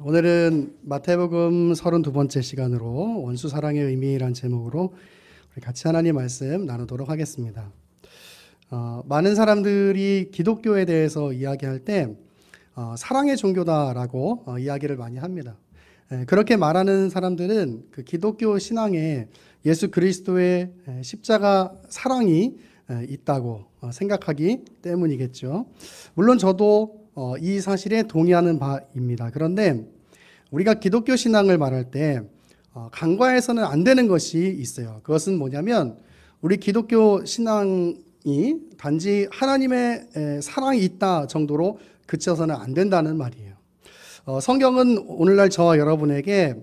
오늘은 마태복음 32번째 시간으로 원수 사랑의 의미란 제목으로 우리 같이 하나님 말씀 나누도록 하겠습니다. 많은 사람들이 기독교에 대해서 이야기할 때 사랑의 종교다라고 이야기를 많이 합니다. 그렇게 말하는 사람들은 그 기독교 신앙에 예수 그리스도의 십자가 사랑이 있다고 생각하기 때문이겠죠. 물론 저도 이 사실에 동의하는 바입니다. 그런데 우리가 기독교 신앙을 말할 때 간과해서는 안 되는 것이 있어요. 그것은 뭐냐면 우리 기독교 신앙이 단지 하나님의 사랑이 있다 정도로 그쳐서는 안 된다는 말이에요. 성경은 오늘날 저와 여러분에게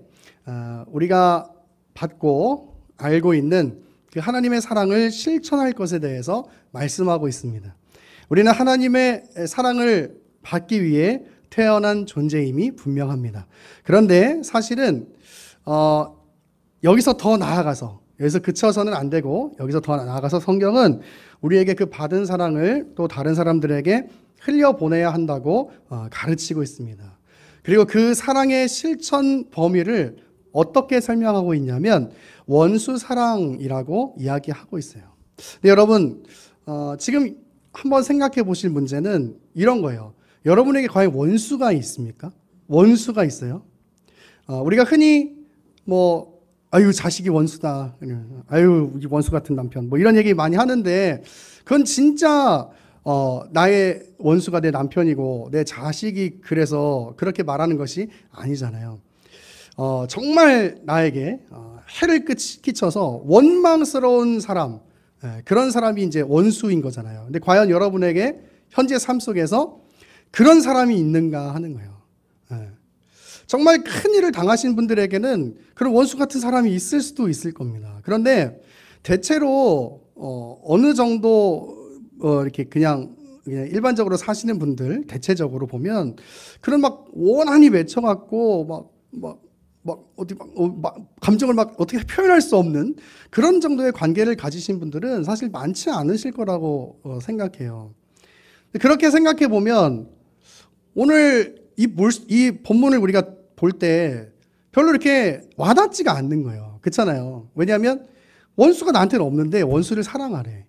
우리가 받고 알고 있는 그 하나님의 사랑을 실천할 것에 대해서 말씀하고 있습니다. 우리는 하나님의 사랑을 받기 위해 태어난 존재임이 분명합니다. 그런데 사실은 여기서 더 나아가서 여기서 그쳐서는 안 되고 여기서 더 나아가서 성경은 우리에게 그 받은 사랑을 또 다른 사람들에게 흘려보내야 한다고 가르치고 있습니다. 그리고 그 사랑의 실천 범위를 어떻게 설명하고 있냐면 원수 사랑이라고 이야기하고 있어요. 근데 여러분 지금 한번 생각해 보실 문제는 이런 거예요. 여러분에게 과연 원수가 있습니까? 원수가 있어요? 우리가 흔히 아유 자식이 원수다, 아유 원수 같은 남편, 이런 얘기 많이 하는데 그건 진짜 나의 원수가 내 남편이고 내 자식이 그래서 그렇게 말하는 것이 아니잖아요. 정말 나에게 해를 끼쳐서 원망스러운 사람, 그런 사람이 이제 원수인 거잖아요. 근데 과연 여러분에게 현재 삶 속에서 그런 사람이 있는가 하는 거예요. 정말 큰 일을 당하신 분들에게는 그런 원수 같은 사람이 있을 수도 있을 겁니다. 그런데 대체로 어느 정도 이렇게 그냥 일반적으로 사시는 분들 대체적으로 보면 그런 원한이 맺혀갖고 감정을 어떻게 표현할 수 없는 그런 정도의 관계를 가지신 분들은 사실 많지 않으실 거라고 생각해요. 그렇게 생각해 보면 오늘 이 본문을 우리가 볼 때 별로 이렇게 와닿지가 않는 거예요. 그렇잖아요. 왜냐하면 원수가 나한테는 없는데 원수를 사랑하래.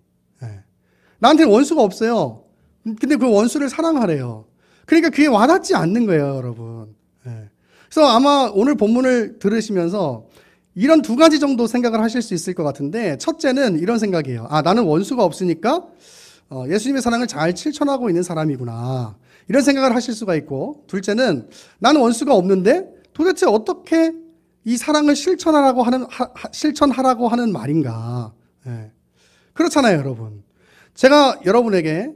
나한테는 원수가 없어요. 근데 그 원수를 사랑하래요. 그러니까 그게 와닿지 않는 거예요, 여러분. 그래서 아마 오늘 본문을 들으시면서 이런 두 가지 정도 생각을 하실 수 있을 것 같은데, 첫째는 이런 생각이에요. 나는 원수가 없으니까 예수님의 사랑을 잘 실천하고 있는 사람이구나, 이런 생각을 하실 수가 있고, 둘째는 나는 원수가 없는데 도대체 어떻게 이 사랑을 실천하라고 하는 말인가. 그렇잖아요, 여러분. 제가 여러분에게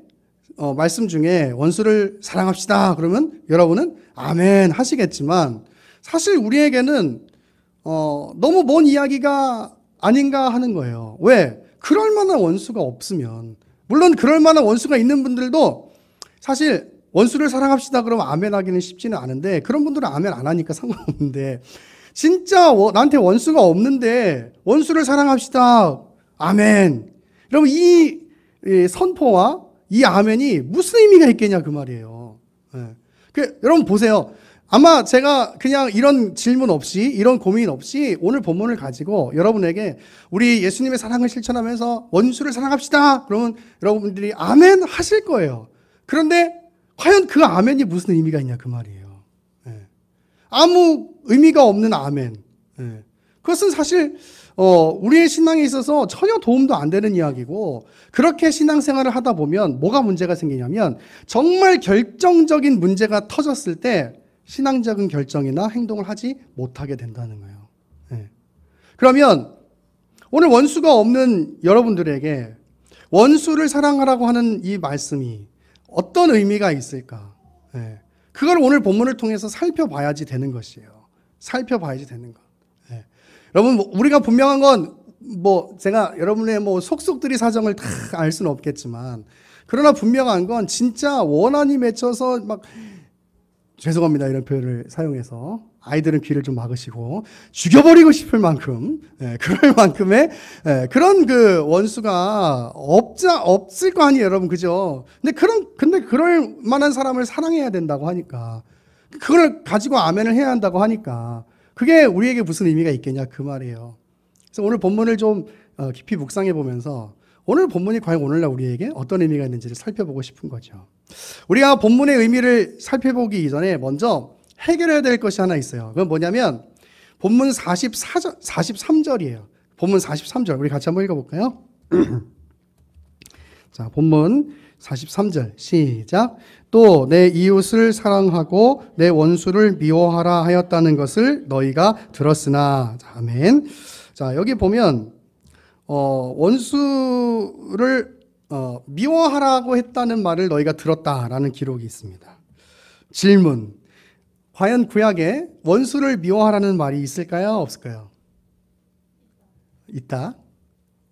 말씀 중에 원수를 사랑합시다 그러면 여러분은 아멘 하시겠지만, 사실 우리에게는 너무 먼 이야기가 아닌가 하는 거예요. 왜? 그럴 만한 원수가 없으면, 물론 그럴 만한 원수가 있는 분들도 사실 원수를 사랑합시다 그러면 아멘 하기는 쉽지는 않은데, 그런 분들은 아멘 안 하니까 상관없는데, 진짜 나한테 원수가 없는데 원수를 사랑합시다 아멘, 여러분 이 선포와 이 아멘이 무슨 의미가 있겠냐 그 말이에요. 여러분 보세요. 아마 제가 그냥 이런 질문 없이, 이런 고민 없이 오늘 본문을 가지고 여러분에게 우리 예수님의 사랑을 실천하면서 원수를 사랑합시다 그러면 여러분들이 아멘 하실 거예요. 그런데 과연 그 아멘이 무슨 의미가 있냐 그 말이에요. 아무 의미가 없는 아멘. 그것은 사실 우리의 신앙에 있어서 전혀 도움도 안 되는 이야기고, 그렇게 신앙생활을 하다 보면 뭐가 문제가 생기냐면 정말 결정적인 문제가 터졌을 때 신앙적인 결정이나 행동을 하지 못하게 된다는 거예요. 그러면 오늘 원수가 없는 여러분들에게 원수를 사랑하라고 하는 이 말씀이 어떤 의미가 있을까? 그걸 오늘 본문을 통해서 살펴봐야지 되는 것이에요. 살펴봐야지 되는 것. 여러분, 우리가 분명한 건 제가 여러분의 속속들이 사정을 다 알 수는 없겠지만, 그러나 분명한 건 진짜 원한이 맺혀서 죄송합니다 이런 표현을 사용해서 아이들은 귀를 좀 막으시고 죽여버리고 싶을 만큼, 그럴 만큼의 그런 그 원수가 없을 거 아니에요, 여러분, 그죠? 근데 그럴 만한 사람을 사랑해야 된다고 하니까 그걸 가지고 아멘을 해야 한다고 하니까 그게 우리에게 무슨 의미가 있겠냐 그 말이에요. 그래서 오늘 본문을 좀 깊이 묵상해 보면서 오늘 본문이 과연 오늘날 우리에게 어떤 의미가 있는지를 살펴보고 싶은 거죠. 우리가 본문의 의미를 살펴보기 이전에 먼저 해결해야 될 것이 하나 있어요. 그건 뭐냐면 본문 43절이에요. 본문 43절 우리 같이 한번 읽어볼까요? 자, 본문 43절 시작. 또 내 이웃을 사랑하고 내 원수를 미워하라 하였다는 것을 너희가 들었으나. 자, 아멘. 자, 여기 보면 원수를 미워하라고 했다는 말을 너희가 들었다라는 기록이 있습니다. 질문. 과연 구약에 원수를 미워하라는 말이 있을까요? 없을까요? 있다?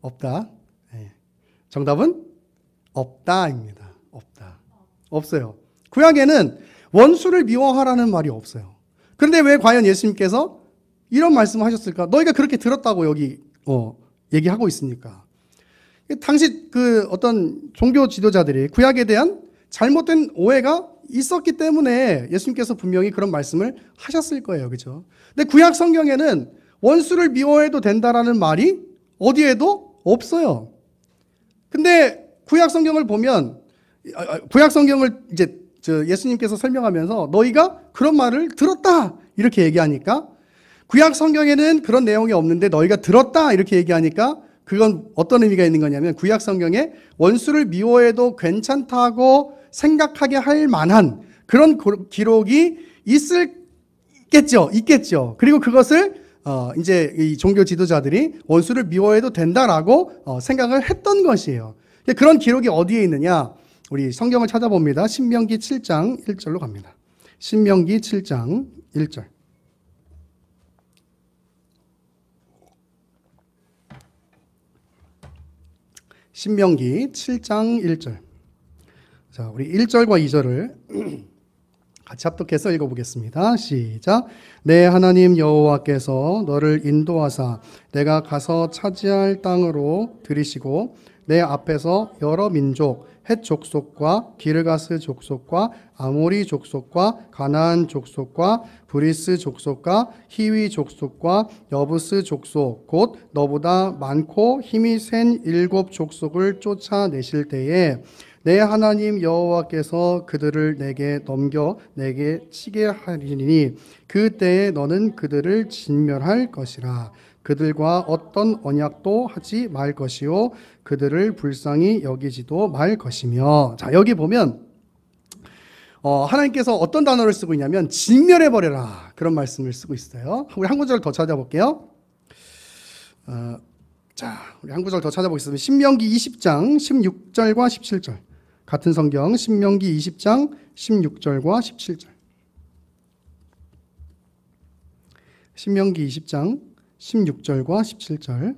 없다? 네. 정답은 없다입니다. 없다. 없어요. 구약에는 원수를 미워하라는 말이 없어요. 그런데 왜 과연 예수님께서 이런 말씀을 하셨을까? 너희가 그렇게 들었다고 여기 얘기하고 있으니까. 당시 그 어떤 종교 지도자들이 구약에 대한 잘못된 오해가 있었기 때문에 예수님께서 분명히 그런 말씀을 하셨을 거예요. 그죠? 근데 구약 성경에는 원수를 미워해도 된다라는 말이 어디에도 없어요. 근데 구약 성경을 보면, 구약 성경을 이제 예수님께서 설명하면서 너희가 그런 말을 들었다 이렇게 얘기하니까, 구약 성경에는 그런 내용이 없는데 너희가 들었다 이렇게 얘기하니까 그건 어떤 의미가 있는 거냐면, 구약 성경에 원수를 미워해도 괜찮다고 생각하게 할 만한 그런 기록이 있겠죠. 그리고 그것을 이제 이 종교 지도자들이 원수를 미워해도 된다라고 생각을 했던 것이에요. 그런 기록이 어디에 있느냐? 우리 성경을 찾아봅니다. 신명기 7장 1절로 갑니다. 신명기 7장 1절. 신명기 7장 1절. 자, 우리 1절과 2절을 같이 합독해서 읽어보겠습니다. 시작. 내 하나님 여호와께서 너를 인도하사 내가 가서 차지할 땅으로 들이시고 내 앞에서 여러 민족, 헷 족속과 기르가스 족속과 아모리 족속과 가나안 족속과 브리스 족속과 히위 족속과 여부스 족속 곧 너보다 많고 힘이 센 7 족속을 쫓아내실 때에 내 하나님 여호와께서 그들을 내게 넘겨 내게 치게 하리니 그때에 너는 그들을 진멸할 것이라. 그들과 어떤 언약도 하지 말 것이요 그들을 불쌍히 여기지도 말 것이며. 자, 여기 보면 하나님께서 어떤 단어를 쓰고 있냐면 진멸해버려라 그런 말씀을 쓰고 있어요. 우리 한 구절 더 찾아볼게요. 자, 우리 한 구절 더 찾아보겠습니다. 신명기 20장 16절과 17절. 같은 성경 신명기 20장 16절과 17절. 신명기 20장 16절과 17절.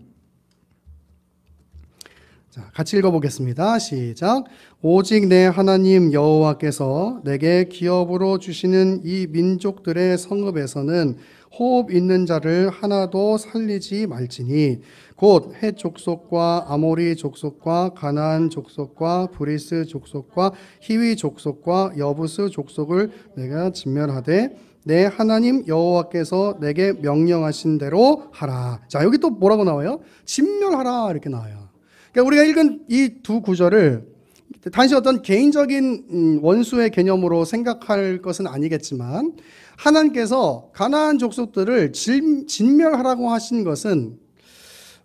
자, 같이 읽어보겠습니다. 시작. 오직 내 하나님 여호와께서 내게 기업으로 주시는 이 민족들의 성읍에서는 호흡 있는 자를 하나도 살리지 말지니 곧 헷 족속과 아모리 족속과 가나안 족속과 브리스 족속과 히위 족속과 여부스 족속을 내가 진멸하되 내 하나님 여호와께서 내게 명령하신 대로 하라. 자, 여기 또 뭐라고 나와요? 진멸하라 이렇게 나와요. 그러니까 우리가 읽은 이 두 구절을 단지 어떤 개인적인 원수의 개념으로 생각할 것은 아니겠지만 하나님께서 가나안 족속들을 진멸하라고 하신 것은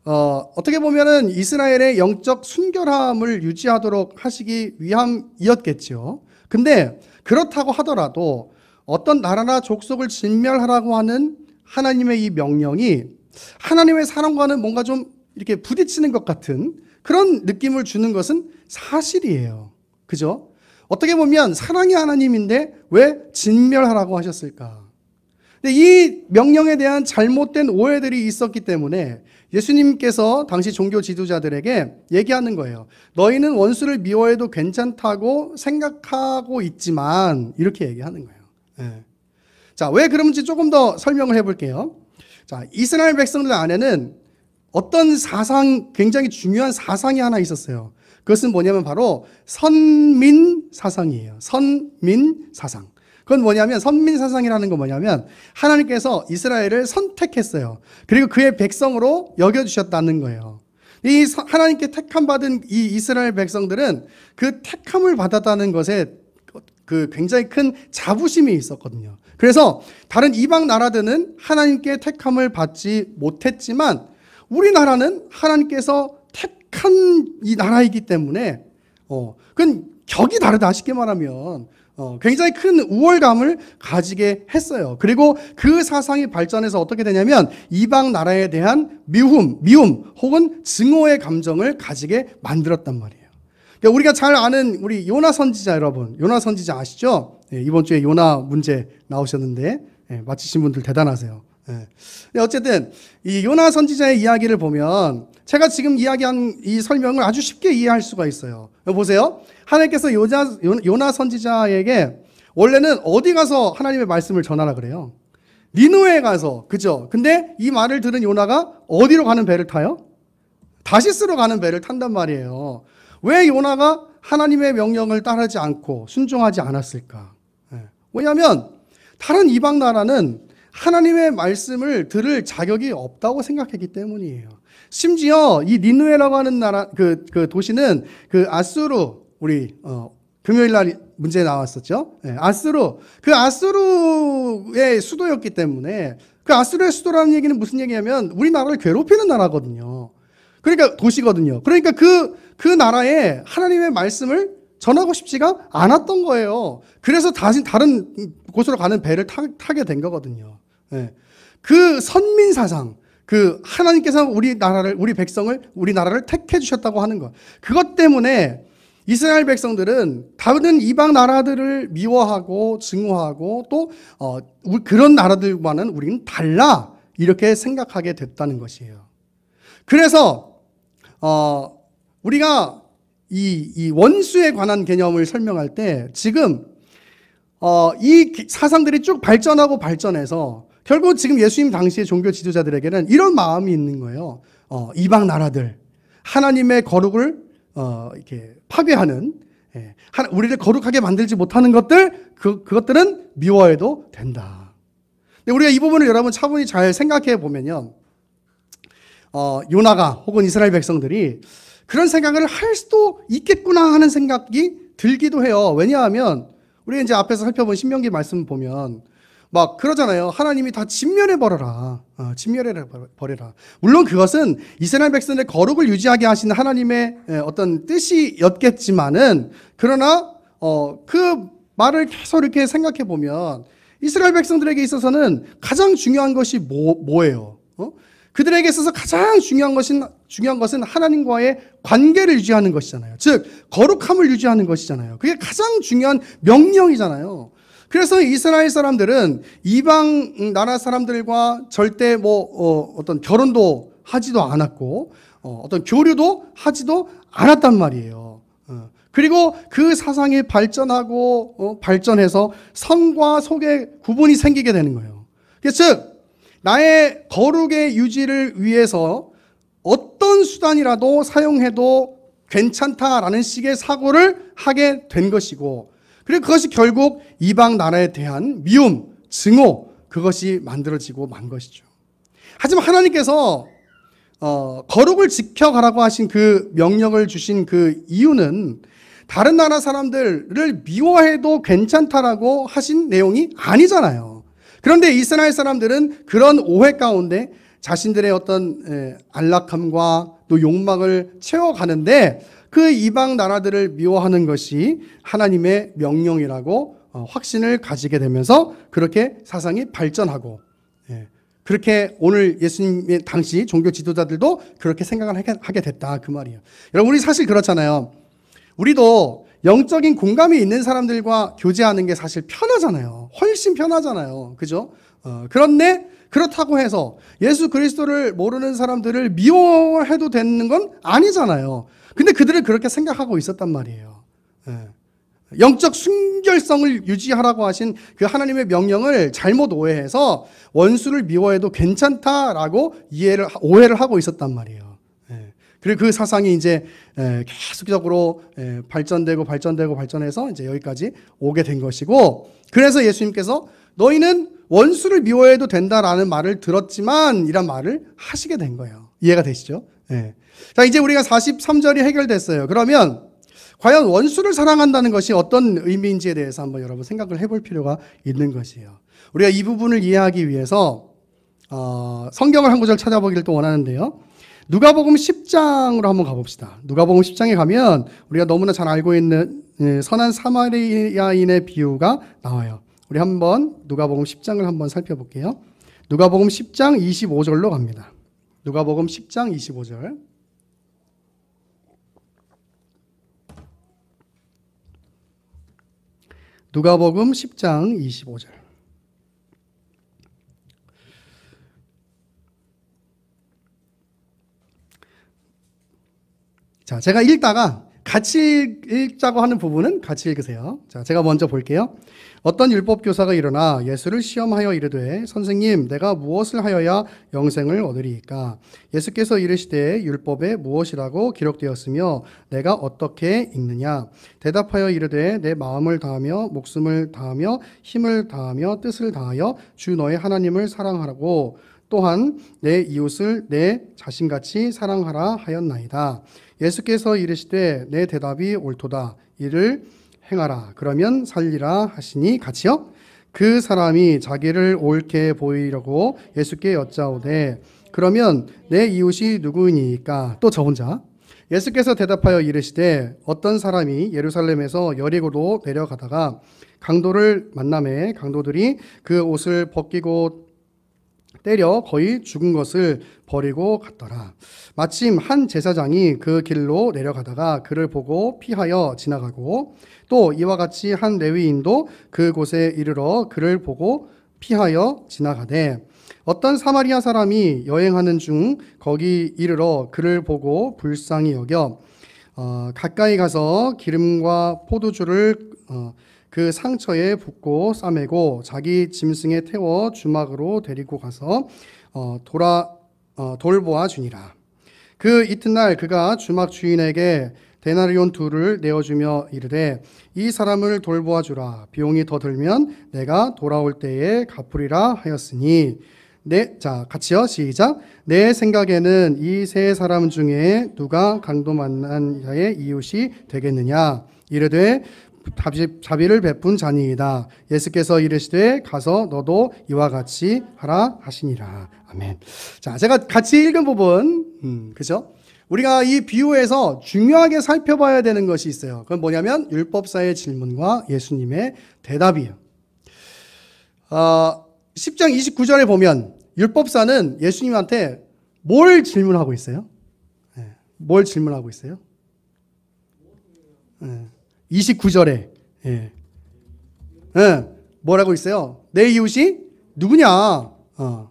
어떻게 보면은 이스라엘의 영적 순결함을 유지하도록 하시기 위함이었겠죠. 근데 그렇다고 하더라도 어떤 나라나 족속을 진멸하라고 하는 하나님의 이 명령이 하나님의 사랑과는 뭔가 좀 이렇게 부딪히는 것 같은 그런 느낌을 주는 것은 사실이에요. 그죠? 어떻게 보면 사랑의 하나님인데 왜 진멸하라고 하셨을까? 근데 이 명령에 대한 잘못된 오해들이 있었기 때문에 예수님께서 당시 종교 지도자들에게 얘기하는 거예요. 너희는 원수를 미워해도 괜찮다고 생각하고 있지만 이렇게 얘기하는 거예요. 네. 자, 왜 그런지 조금 더 설명을 해볼게요. 자, 이스라엘 백성들 안에는 어떤 사상, 굉장히 중요한 사상이 하나 있었어요. 그것은 뭐냐면 바로 선민 사상이에요. 선민 사상. 그건 뭐냐면 선민사상이라는 건 뭐냐면 하나님께서 이스라엘을 선택했어요. 그리고 그의 백성으로 여겨주셨다는 거예요. 이 하나님께 택함 받은 이 이스라엘 백성들은 그 택함을 받았다는 것에 그 굉장히 큰 자부심이 있었거든요. 그래서 다른 이방 나라들은 하나님께 택함을 받지 못했지만 우리나라는 하나님께서 택한 이 나라이기 때문에 그건 격이 다르다. 쉽게 말하면 굉장히 큰 우월감을 가지게 했어요. 그리고 그 사상이 발전해서 어떻게 되냐면 이방 나라에 대한 미움 혹은 증오의 감정을 가지게 만들었단 말이에요. 그러니까 우리가 잘 아는 우리 요나 선지자 여러분, 요나 선지자 아시죠? 이번 주에 요나 문제 나오셨는데 맞히신 분들 대단하세요. 어쨌든 이 요나 선지자의 이야기를 보면 제가 지금 이야기한 이 설명을 아주 쉽게 이해할 수가 있어요. 보세요. 하나님께서 요나 선지자에게 원래는 어디 가서 하나님의 말씀을 전하라 그래요? 니느웨에 가서, 그죠? 근데 이 말을 들은 요나가 어디로 가는 배를 타요? 다시스로 가는 배를 탄단 말이에요. 왜 요나가 하나님의 명령을 따르지 않고 순종하지 않았을까? 왜냐하면 다른 이방 나라는 하나님의 말씀을 들을 자격이 없다고 생각했기 때문이에요. 심지어 이 니느웨라고 하는 나라 그 도시는 그 아수르 우리 금요일 날 문제 나왔었죠. 아수르 그 아수르의 수도였기 때문에 그 아수르의 수도라는 얘기는 무슨 얘기냐면 우리나라를 괴롭히는 나라거든요. 그러니까 도시거든요. 그러니까 그 나라에 하나님의 말씀을 전하고 싶지가 않았던 거예요. 그래서 다른 곳으로 가는 배를 타게 된 거거든요. 그 선민 사상, 그 하나님께서 우리 백성을 우리나라를 택해 주셨다고 하는 것. 그것 때문에 이스라엘 백성들은 다른 이방 나라들을 미워하고 증오하고 또 그런 나라들과는 우리는 달라 이렇게 생각하게 됐다는 것이에요. 그래서 우리가 이 원수에 관한 개념을 설명할 때 지금 이 사상들이 쭉 발전해서 결국 지금 예수님 당시의 종교 지도자들에게는 이런 마음이 있는 거예요. 이방 나라들, 하나님의 거룩을 이렇게 파괴하는, 우리를 거룩하게 만들지 못하는 것들, 그것들은 미워해도 된다. 근데 우리가 이 부분을 여러분 차분히 잘 생각해 보면요, 요나가 혹은 이스라엘 백성들이 그런 생각을 할 수도 있겠구나 하는 생각이 들기도 해요. 왜냐하면 우리가 이제 앞에서 살펴본 신명기 말씀 보면 막 그러잖아요. 하나님이 다 진멸해 버려라. 물론 그것은 이스라엘 백성의 거룩을 유지하게 하시는 하나님의 어떤 뜻이었겠지만은 그러나 그 말을 계속 이렇게 생각해 보면 이스라엘 백성들에게 있어서는 가장 중요한 것이 뭐예요? 그들에게 있어서 가장 중요한 것은 하나님과의 관계를 유지하는 것이잖아요. 즉 거룩함을 유지하는 것이잖아요. 그게 가장 중요한 명령이잖아요. 그래서 이스라엘 사람들은 이방 나라 사람들과 절대 어떤 결혼도 하지도 않았고 어떤 교류도 하지도 않았단 말이에요. 그리고 그 사상이 발전하고 발전해서 성과 속에 구분이 생기게 되는 거예요. 즉 나의 거룩의 유지를 위해서 어떤 수단이라도 사용해도 괜찮다라는 식의 사고를 하게 된 것이고, 그리고 그것이 결국 이방 나라에 대한 미움, 증오, 그것이 만들어지고 만 것이죠. 하지만 하나님께서 거룩을 지켜가라고 하신 그 명령을 주신 그 이유는 다른 나라 사람들을 미워해도 괜찮다라고 하신 내용이 아니잖아요. 그런데 이스라엘 사람들은 그런 오해 가운데 자신들의 어떤 안락함과 또 욕망을 채워가는데 그 이방 나라들을 미워하는 것이 하나님의 명령이라고 확신을 가지게 되면서 그렇게 사상이 발전하고, 그렇게 오늘 예수님의 당시 종교 지도자들도 그렇게 생각을 하게 됐다 그 말이에요. 여러분 우리 사실 그렇잖아요. 우리도 영적인 공감이 있는 사람들과 교제하는 게 사실 편하잖아요. 훨씬 편하잖아요. 그죠? 그런데 그렇다고 해서 예수 그리스도를 모르는 사람들을 미워해도 되는 건 아니잖아요. 근데 그들은 그렇게 생각하고 있었단 말이에요. 영적 순결성을 유지하라고 하신 그 하나님의 명령을 잘못 오해해서 원수를 미워해도 괜찮다라고 오해를 하고 있었단 말이에요. 그리고 그 사상이 이제 계속적으로 발전해서 이제 여기까지 오게 된 것이고, 그래서 예수님께서 너희는 원수를 미워해도 된다라는 말을 들었지만 이란 말을 하시게 된 거예요. 이해가 되시죠? 자, 이제 우리가 43절이 해결됐어요. 그러면 과연 원수를 사랑한다는 것이 어떤 의미인지에 대해서 한번 여러분 생각을 해볼 필요가 있는 것이에요. 우리가 이 부분을 이해하기 위해서 성경을 한 구절 찾아보기를 또 원하는데요. 누가복음 10장으로 한번 가봅시다. 누가복음 10장에 가면 우리가 너무나 잘 알고 있는 선한 사마리아인의 비유가 나와요. 우리 한번 누가복음 10장을 한번 살펴볼게요. 누가복음 10장 25절로 갑니다. 누가복음 10장 25절. 누가복음 10장 25절. 자, 제가 읽다가 같이 읽자고 하는 부분은 같이 읽으세요. 자, 제가 먼저 볼게요. 어떤 율법 교사가 일어나 예수를 시험하여 이르되 선생님, 내가 무엇을 하여야 영생을 얻으리이까? 예수께서 이르시되 율법에 무엇이라고 기록되었으며 내가 어떻게 읽느냐? 대답하여 이르되 내 마음을 다하며 목숨을 다하며 힘을 다하며 뜻을 다하여 주 너의 하나님을 사랑하라고 또한 내 이웃을 내 자신같이 사랑하라 하였나이다. 예수께서 이르시되 내 대답이 옳도다. 이를 행하라. 그러면 살리라 하시니 같이요. 그 사람이 자기를 옳게 보이려고 예수께 여짜오되 그러면 내 이웃이 누구이니까? 또 저 혼자. 예수께서 대답하여 이르시되 어떤 사람이 예루살렘에서 여리고로 내려가다가 강도를 만나매 강도들이 그 옷을 벗기고 때려 거의 죽은 것을 버리고 갔더라. 마침 한 제사장이 그 길로 내려가다가 그를 보고 피하여 지나가고 또 이와 같이 한 레위인도 그곳에 이르러 그를 보고 피하여 지나가되 어떤 사마리아 사람이 여행하는 중 거기 이르러 그를 보고 불쌍히 여겨 가까이 가서 기름과 포도주를 그 상처에 붓고 싸매고 자기 짐승에 태워 주막으로 데리고 가서 돌보아 주니라. 그 이튿날 그가 주막 주인에게 데나리온 둘을 내어주며 이르되 이 사람을 돌보아 주라. 비용이 더 들면 내가 돌아올 때에 갚으리라 하였으니 자 같이요. 시작. 내 생각에는 이 세 사람 중에 누가 강도 만난 자의 이웃이 되겠느냐? 이르되 자비를 베푼 자니이다. 예수께서 이르시되 가서 너도 이와 같이 하라 하시니라. 아멘. 자, 제가 같이 읽은 부분, 그죠? 우리가 이 비유에서 중요하게 살펴봐야 되는 것이 있어요. 그건 뭐냐면 율법사의 질문과 예수님의 대답이에요. 10장 29절에 보면 율법사는 예수님한테 뭘 질문하고 있어요? 뭘 질문하고 있어요? 29절에 뭐라고 있어요? 내 이웃이 누구냐?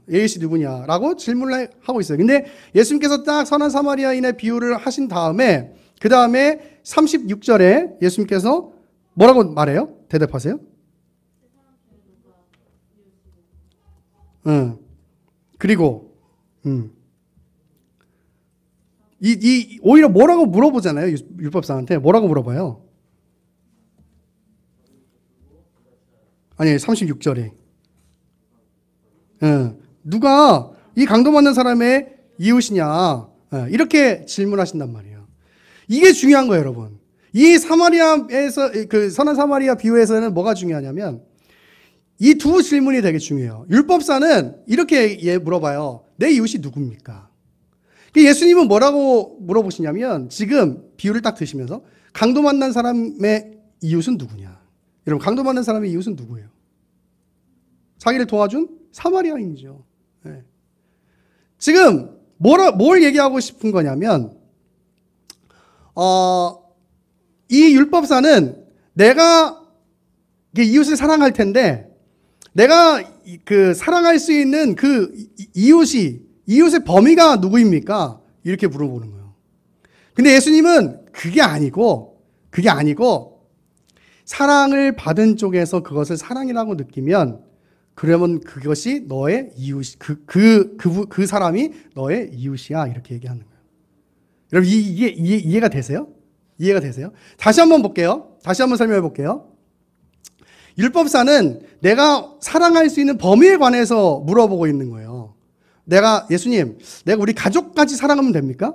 이웃이 누구냐라고 질문을 하고 있어요. 근데 예수님께서 딱 선한 사마리아인의 비유를 하신 다음에 그 다음에 36절에 예수님께서 뭐라고 말해요? 대답하세요. 그리고 오히려 뭐라고 물어보잖아요. 율법사한테 뭐라고 물어봐요? 아니 36절에 누가 이 강도 맞는 사람의 이웃이냐 이렇게 질문하신단 말이에요. 이게 중요한 거예요, 여러분. 이 사마리아에서 그 선한 사마리아 비유에서는 뭐가 중요하냐면 이 두 질문이 되게 중요해요. 율법사는 이렇게 물어봐요. 내 이웃이 누굽니까? 예수님은 뭐라고 물어보시냐면 지금 비유를 딱 드시면서 강도 만난 사람의 이웃은 누구냐? 여러분, 강도 만난 사람의 이웃은 누구예요? 자기를 도와준 사마리아인이죠. 네. 지금 뭘 얘기하고 싶은 거냐면 이 율법사는 내가 이웃을 사랑할 텐데 내가 그 사랑할 수 있는 그 이웃의 범위가 누구입니까? 이렇게 물어보는 거예요. 근데 예수님은 그게 아니고 사랑을 받은 쪽에서 그것을 사랑이라고 느끼면 그러면 그것이 너의 이웃, 그 사람이 너의 이웃이야. 이렇게 얘기하는 거예요. 여러분 이해가 되세요? 이해가 되세요? 다시 한번 볼게요. 다시 한번 설명해 볼게요. 율법사는 내가 사랑할 수 있는 범위에 관해서 물어보고 있는 거예요. 예수님, 내가 우리 가족까지 사랑하면 됩니까?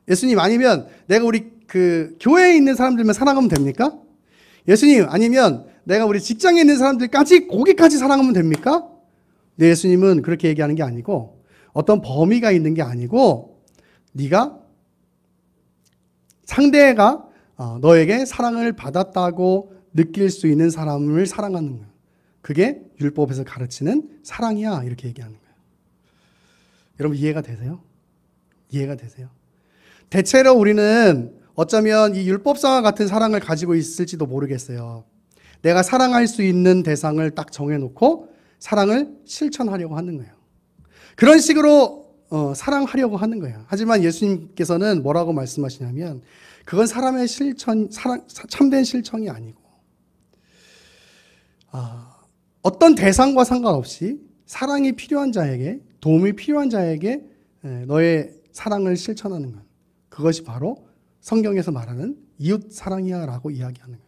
예수님, 아니면 내가 우리 교회에 있는 사람들만 사랑하면 됩니까? 예수님, 아니면 내가 우리 직장에 있는 사람들까지, 거기까지 사랑하면 됩니까? 네, 예수님은 그렇게 얘기하는 게 아니고, 어떤 범위가 있는 게 아니고, 네가 상대가 너에게 사랑을 받았다고 느낄 수 있는 사람을 사랑하는 거예요. 그게 율법에서 가르치는 사랑이야, 이렇게 얘기하는 거예요. 여러분 이해가 되세요? 이해가 되세요? 대체로 우리는 어쩌면 이 율법사와 같은 사랑을 가지고 있을지도 모르겠어요. 내가 사랑할 수 있는 대상을 딱 정해놓고 사랑을 실천하려고 하는 거예요. 그런 식으로 사랑하려고 하는 거예요. 하지만 예수님께서는 뭐라고 말씀하시냐면 그건 사람의 참된 실천이 아니고 어떤 대상과 상관없이 사랑이 필요한 자에게, 도움이 필요한 자에게 너의 사랑을 실천하는 것, 그것이 바로 성경에서 말하는 이웃 사랑이야 라고 이야기하는 거예요.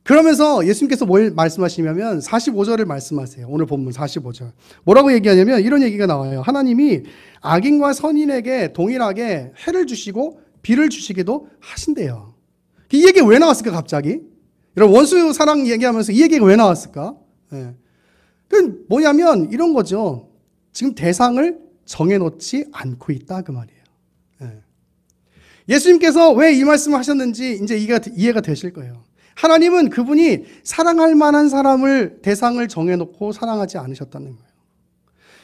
그러면서 예수님께서 뭘 말씀하시냐면 45절을 말씀하세요. 오늘 본문 45절. 뭐라고 얘기하냐면 이런 얘기가 나와요. 하나님이 악인과 선인에게 동일하게 해를 주시고 비를 주시기도 하신대요. 이 얘기 왜 나왔을까 갑자기? 여러분 원수 사랑 얘기하면서 이 얘기가 왜 나왔을까? 그 뭐냐면 이런 거죠. 지금 대상을 정해놓지 않고 있다 그 말이에요. 예수님께서 왜 이 말씀을 하셨는지 이제 이해가 되실 거예요. 하나님은 그분이 사랑할 만한 사람을 대상을 정해놓고 사랑하지 않으셨다는 거예요.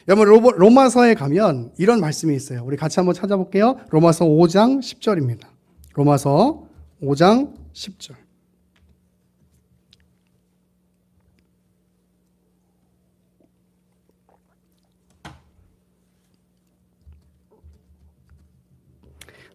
여러분 로마서에 가면 이런 말씀이 있어요. 우리 같이 한번 찾아볼게요. 로마서 5장 10절입니다. 로마서 5장 10절.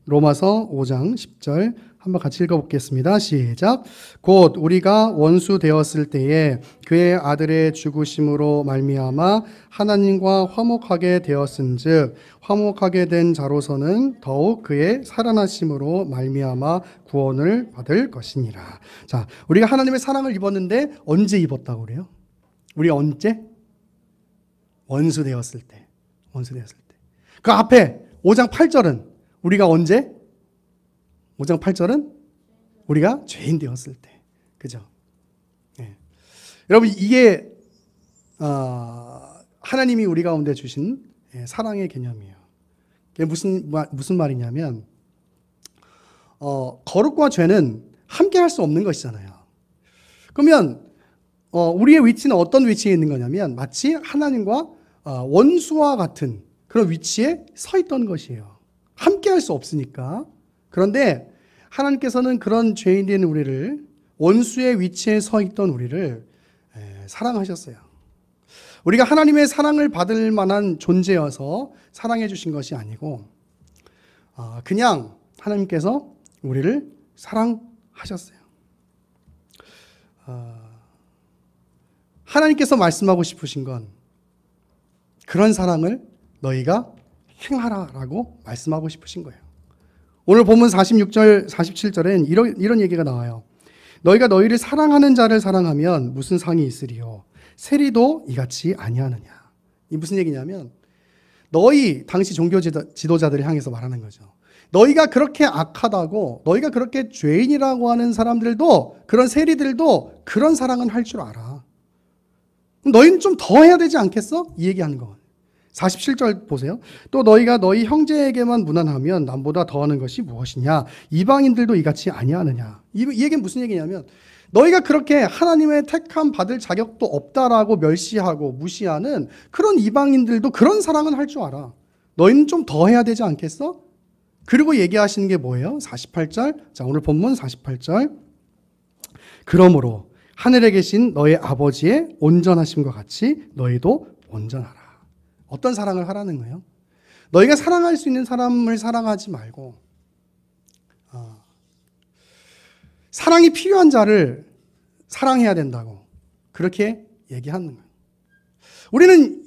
로마서 5장 10절 한번 같이 읽어보겠습니다. 시작. 곧 우리가 원수 되었을 때에 그의 아들의 죽으심으로 말미암아 하나님과 화목하게 되었은즉 화목하게 된 자로서는 더욱 그의 살아나심으로 말미암아 구원을 받을 것이니라. 자, 우리가 하나님의 사랑을 입었는데 언제 입었다고 그래요? 우리 언제? 원수 되었을 때. 원수 되었을 때. 그 앞에 5장 8절은 우리가 언제? 5장 8절은 우리가 죄인 되었을 때. 그죠? 네. 여러분, 이게, 하나님이 우리 가운데 주신 사랑의 개념이에요. 그게 무슨 말이냐면, 거룩과 죄는 함께 할 수 없는 것이잖아요. 그러면, 우리의 위치는 어떤 위치에 있는 거냐면, 마치 하나님과 원수와 같은 그런 위치에 서 있던 것이에요. 함께 할 수 없으니까. 그런데 하나님께서는 그런 죄인된 우리를, 원수의 위치에 서 있던 우리를 사랑하셨어요. 우리가 하나님의 사랑을 받을 만한 존재여서 사랑해 주신 것이 아니고 그냥 하나님께서 우리를 사랑하셨어요. 하나님께서 말씀하고 싶으신 건 그런 사랑을 너희가 행하라라고 말씀하고 싶으신 거예요. 오늘 본문 46절, 47절엔 이런 얘기가 나와요. 너희가 너희를 사랑하는 자를 사랑하면 무슨 상이 있으리요? 세리도 이같이 아니하느냐. 이 무슨 얘기냐면 너희 당시 종교 지도자들을 향해서 말하는 거죠. 너희가 그렇게 악하다고, 너희가 그렇게 죄인이라고 하는 사람들도, 그런 세리들도 그런 사랑은 할 줄 알아. 너희는 좀 더 해야 되지 않겠어? 이 얘기하는 거. 47절 보세요. 또 너희가 너희 형제에게만 무난하면 남보다 더하는 것이 무엇이냐? 이방인들도 이같이 아니하느냐? 이 얘기는 무슨 얘기냐면 너희가 그렇게 하나님의 택함 받을 자격도 없다라고 멸시하고 무시하는 그런 이방인들도 그런 사랑은 할 줄 알아. 너희는 좀 더 해야 되지 않겠어? 그리고 얘기하시는 게 뭐예요? 48절. 자, 오늘 본문 48절. 그러므로 하늘에 계신 너희 아버지의 온전하심과 같이 너희도 온전하라. 어떤 사랑을 하라는 거예요? 너희가 사랑할 수 있는 사람을 사랑하지 말고 사랑이 필요한 자를 사랑해야 된다고 그렇게 얘기하는 거예요. 우리는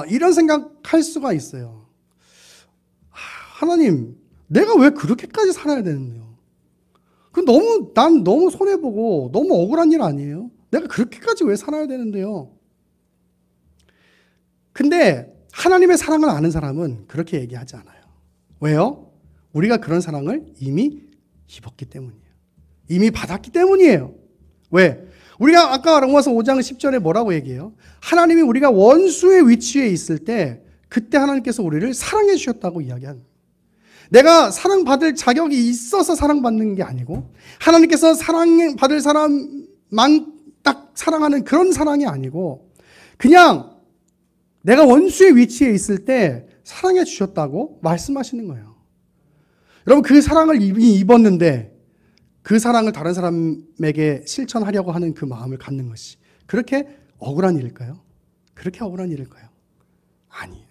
이런 생각할 수가 있어요. 하나님, 내가 왜 그렇게까지 살아야 되는데요? 난 너무 손해보고 너무 억울한 일 아니에요? 내가 그렇게까지 왜 살아야 되는데요? 근데 하나님의 사랑을 아는 사람은 그렇게 얘기하지 않아요. 왜요? 우리가 그런 사랑을 이미 입었기 때문이에요. 이미 받았기 때문이에요. 왜? 우리가 아까 로마서 5장 10절에 뭐라고 얘기해요? 하나님이 우리가 원수의 위치에 있을 때 그때 하나님께서 우리를 사랑해 주셨다고 이야기합니다. 내가 사랑받을 자격이 있어서 사랑받는 게 아니고 하나님께서 사랑받을 사람만 딱 사랑하는 그런 사랑이 아니고 그냥 내가 원수의 위치에 있을 때 사랑해 주셨다고 말씀하시는 거예요. 여러분, 그 사랑을 이미 입었는데 그 사랑을 다른 사람에게 실천하려고 하는 그 마음을 갖는 것이 그렇게 억울한 일일까요? 그렇게 억울한 일일까요? 아니에요.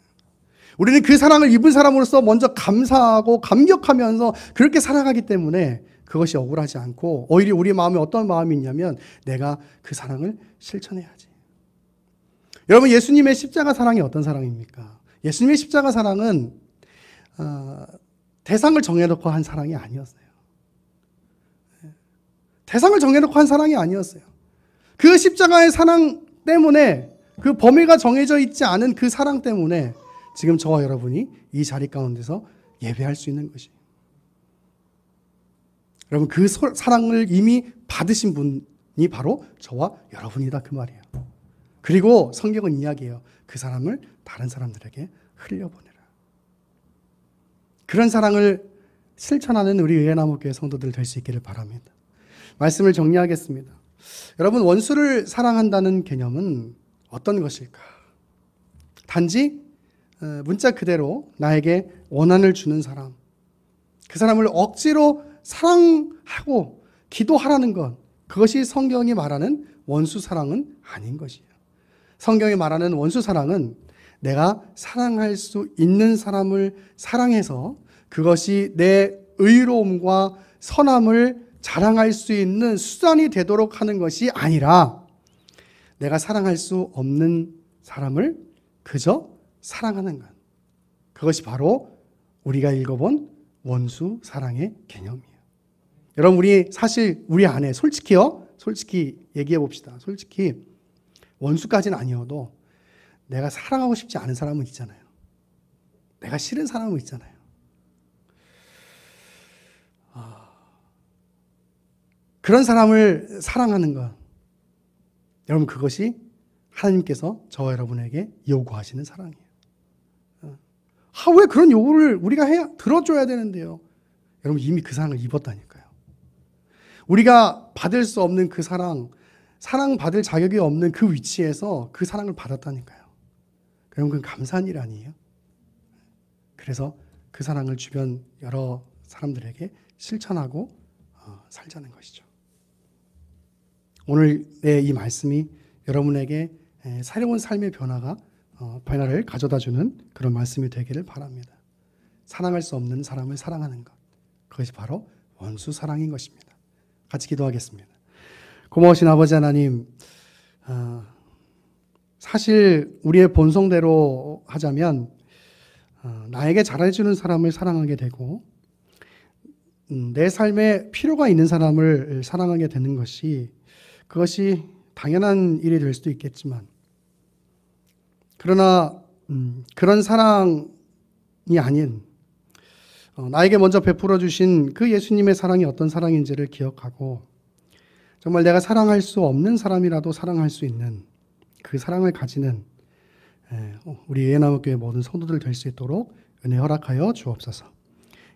우리는 그 사랑을 입은 사람으로서 먼저 감사하고 감격하면서 그렇게 살아가기 때문에 그것이 억울하지 않고 오히려 우리 마음에 어떤 마음이 있냐면 내가 그 사랑을 실천해야지. 여러분, 예수님의 십자가 사랑이 어떤 사랑입니까? 예수님의 십자가 사랑은 대상을 정해놓고 한 사랑이 아니었어요. 대상을 정해놓고 한 사랑이 아니었어요. 그 십자가의 사랑 때문에 그 범위가 정해져 있지 않은 그 사랑 때문에 지금 저와 여러분이 이 자리 가운데서 예배할 수 있는 것이에요. 여러분, 그 사랑을 이미 받으신 분이 바로 저와 여러분이다 그 말이에요. 그리고 성경은 이야기해요. 그 사랑을 다른 사람들에게 흘려보내라. 그런 사랑을 실천하는 우리 의회나무교회 성도들 될 수 있기를 바랍니다. 말씀을 정리하겠습니다. 여러분, 원수를 사랑한다는 개념은 어떤 것일까? 단지 문자 그대로 나에게 원한을 주는 사람, 그 사람을 억지로 사랑하고 기도하라는 것, 그것이 성경이 말하는 원수 사랑은 아닌 것이에요. 성경이 말하는 원수 사랑은 내가 사랑할 수 있는 사람을 사랑해서 그것이 내 의로움과 선함을 자랑할 수 있는 수단이 되도록 하는 것이 아니라 내가 사랑할 수 없는 사람을 그저 사랑하는 것. 그것이 바로 우리가 읽어본 원수 사랑의 개념이에요. 여러분, 우리 안에 솔직히 얘기해 봅시다. 솔직히 원수까지는 아니어도 내가 사랑하고 싶지 않은 사람은 있잖아요. 내가 싫은 사람은 있잖아요. 그런 사람을 사랑하는 것, 여러분, 그것이 하나님께서 저와 여러분에게 요구하시는 사랑이에요. 왜 그런 요구를 우리가 들어줘야 되는데요? 여러분, 이미 그 사랑을 입었다니까요. 우리가 받을 수 없는 그 사랑받을 자격이 없는 그 위치에서 그 사랑을 받았다니까요. 그럼 그건 감사한 일 아니에요? 그래서 그 사랑을 주변 여러 사람들에게 실천하고 살자는 것이죠. 오늘의 이 말씀이 여러분에게 새로운 삶의 변화를 가져다주는 그런 말씀이 되기를 바랍니다. 사랑할 수 없는 사람을 사랑하는 것, 그것이 바로 원수 사랑인 것입니다. 같이 기도하겠습니다. 고마우신 아버지 하나님, 사실 우리의 본성대로 하자면 나에게 잘해주는 사람을 사랑하게 되고 내 삶에 필요가 있는 사람을 사랑하게 되는 그것이 당연한 일이 될 수도 있겠지만, 그러나 그런 사랑이 아닌 나에게 먼저 베풀어 주신 그 예수님의 사랑이 어떤 사랑인지를 기억하고 정말 내가 사랑할 수 없는 사람이라도 사랑할 수 있는 그 사랑을 가지는 우리 예나무교회 모든 성도들 될 수 있도록 은혜 허락하여 주옵소서.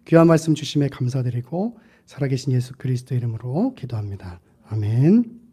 귀한 말씀 주심에 감사드리고 살아계신 예수 그리스도 이름으로 기도합니다. 아멘.